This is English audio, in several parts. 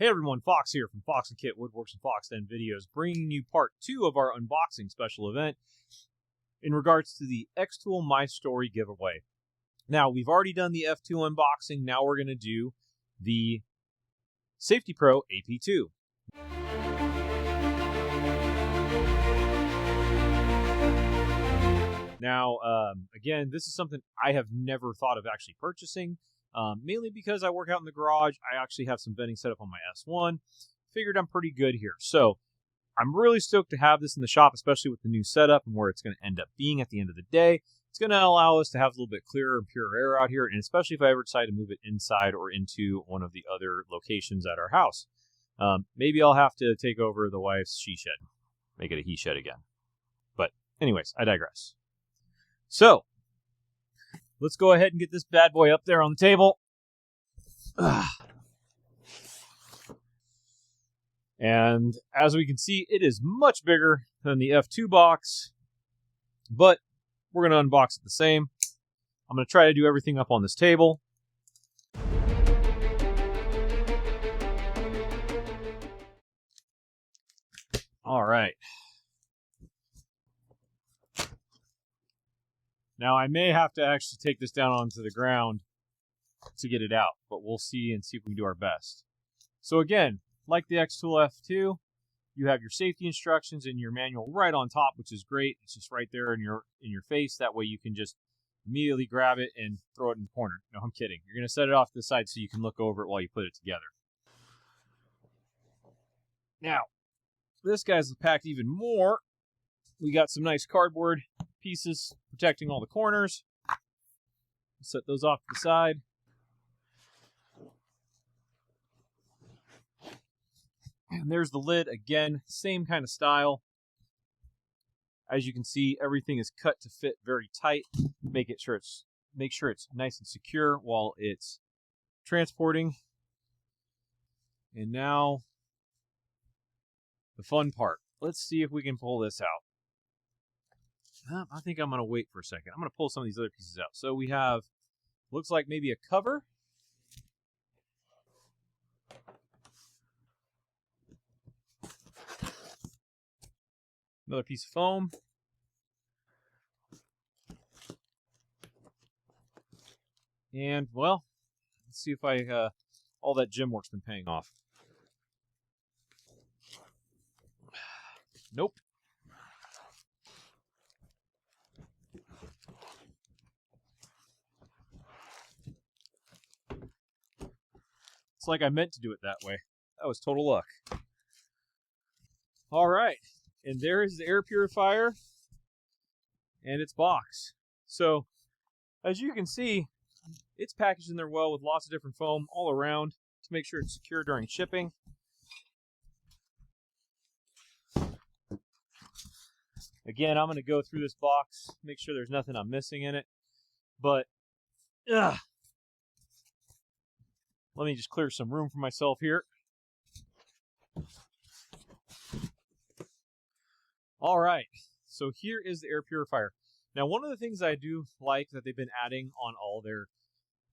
Hey everyone, Fox here from Fox & Kit Woodworks and Fox Den Videos, bringing you part 2 of our unboxing special event in regards to the xTool My Story giveaway. Now, we've already done the F2 unboxing, now we're going to do the Safety Pro AP2. Now, again, this is something I have never thought of actually purchasing. Mainly because I work out in the garage. I actually have some venting set up on my S1. Figured I'm pretty good here. So I'm really stoked to have this in the shop, especially with the new setup and where it's going to end up being at the end of the day. It's going to allow us to have a little bit clearer and purer air out here, and especially if I ever decide to move it inside or into one of the other locations at our house. Maybe I'll have to take over the wife's she shed. Make it a he shed again. But anyways, I digress. So let's go ahead and get this bad boy up there on the table. And as we can see, it is much bigger than the F2 box, but we're going to unbox it the same. I'm going to try to do everything up on this table. All right. Now, I may have to actually take this down onto the ground to get it out, but we'll see and see if we can do our best. So again, like the xTool F2, you have your safety instructions and your manual right on top, which is great. It's just right there in your face. That way you can just immediately grab it and throw it in the corner. No, I'm kidding. You're going to set it off to the side so you can look over it while you put it together. Now, this guy's packed even more. We got some nice cardboard pieces protecting all the corners. Set those off to the side. And there's the lid again, same kind of style. As you can see, everything is cut to fit very tight. Make sure it's nice and secure while it's transporting. And now the fun part. Let's see if we can pull this out. I think I'm going to wait for a second. I'm going to pull some of these other pieces out. So we have, looks like maybe a cover. Another piece of foam. And, well, let's see if all that gym work's been paying off. Nope. It's like I meant to do it that way. That was total luck. All right. And there is the air purifier and its box. So, as you can see, it's packaged in there well with lots of different foam all around to make sure it's secure during shipping. Again, I'm going to go through this box, make sure there's nothing I'm missing in it. But, let me just clear some room for myself here. All right, so here is the air purifier. Now, one of the things I do like that they've been adding on all their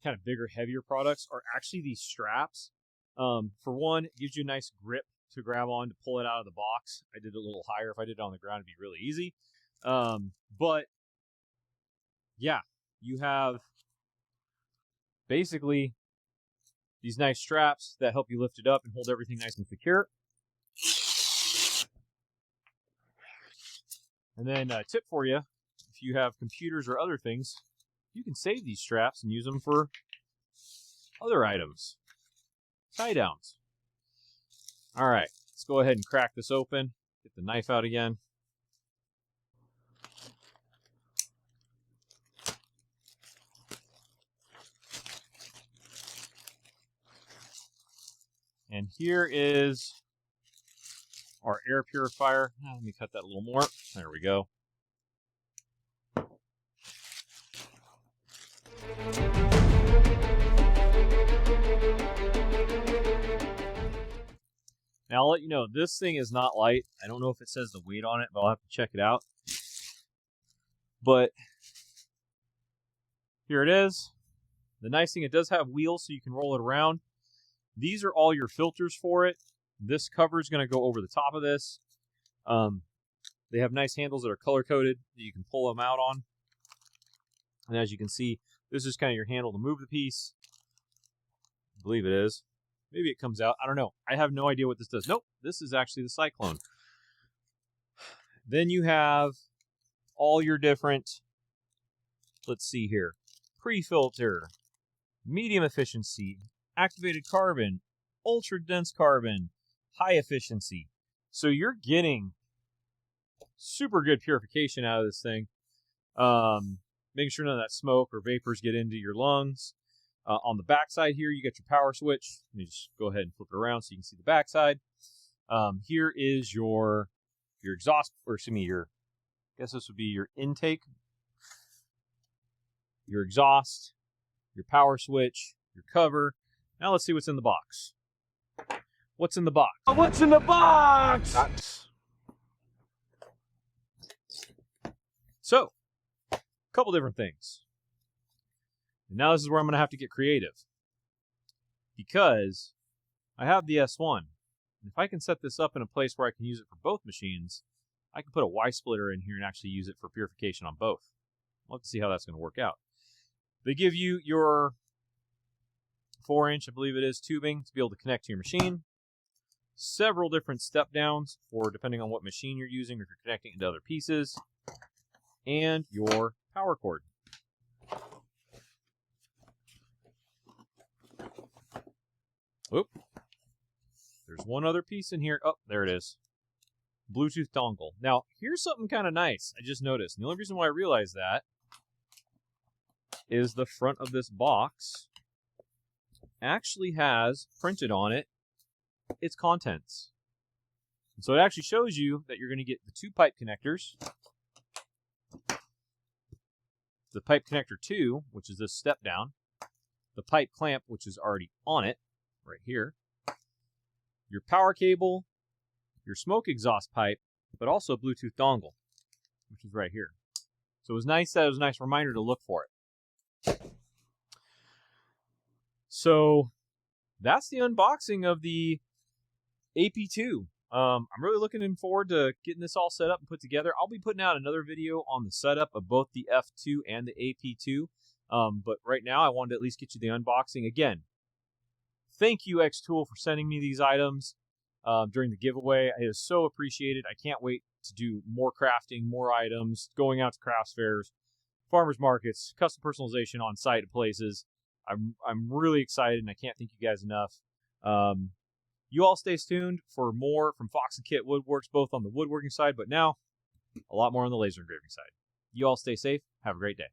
kind of bigger, heavier products are actually these straps. For one, it gives you a nice grip to grab on to pull it out of the box. I did it a little higher. If I did it on the ground, it'd be really easy. But, yeah, you have basically these nice straps that help you lift it up and hold everything nice and secure. And then a tip for you, if you have computers or other things, you can save these straps and use them for other items. Tie downs. All right, let's go ahead and crack this open. Get the knife out again. And here is our air purifier. Let me cut that a little more. There we go. Now, I'll let you know, this thing is not light. I don't know if it says the weight on it, but I'll have to check it out. But here it is. The nice thing, it does have wheels so you can roll it around. These are all your filters for it. This cover is going to go over the top of this. They have nice handles that are color-coded that you can pull them out on. And as you can see, this is kind of your handle to move the piece. I believe it is. Maybe it comes out. I don't know. I have no idea what this does. Nope, this is actually the Cyclone. Then you have all your different, let's see here, pre-filter, medium efficiency, activated carbon, ultra dense carbon, high efficiency. So you're getting super good purification out of this thing. Making sure none of that smoke or vapors get into your lungs. On the back side here, you got your power switch. Let me just go ahead and flip it around so you can see the back side. Here is your exhaust, or excuse me, I guess this would be your intake, your exhaust, your power switch, your cover. Now let's see what's in the box. What's in the box? What's in the box? So, a couple different things. And now this is where I'm going to have to get creative. Because I have the S1. And if I can set this up in a place where I can use it for both machines, I can put a Y splitter in here and actually use it for purification on both. We'll have to see how that's going to work out. They give you your 4-inch, I believe it is, tubing to be able to connect to your machine. Several different step downs for depending on what machine you're using or if you're connecting it to other pieces. And your power cord. Oop. There's one other piece in here. Oh, there it is. Bluetooth dongle. Now, here's something kind of nice I just noticed. And the only reason why I realized that is the front of this box actually has printed on it its contents. And so it actually shows you that you're going to get the 2 pipe connectors. The pipe connector 2, which is this step down. The pipe clamp, which is already on it, right here. Your power cable, your smoke exhaust pipe, but also a Bluetooth dongle, which is right here. So it was nice that it was a nice reminder to look for it. So that's the unboxing of the AP2. I'm really looking forward to getting this all set up and put together. I'll be putting out another video on the setup of both the F2 and the AP2. But right now, I wanted to at least get you the unboxing. Again, thank you, xTool, for sending me these items during the giveaway. It is so appreciated. I can't wait to do more crafting, more items, going out to crafts fairs, farmers markets, custom personalization on site at places. I'm really excited, and I can't thank you guys enough. You all stay tuned for more from Fox and Kit Woodworks, both on the woodworking side, but now a lot more on the laser engraving side. You all stay safe. Have a great day.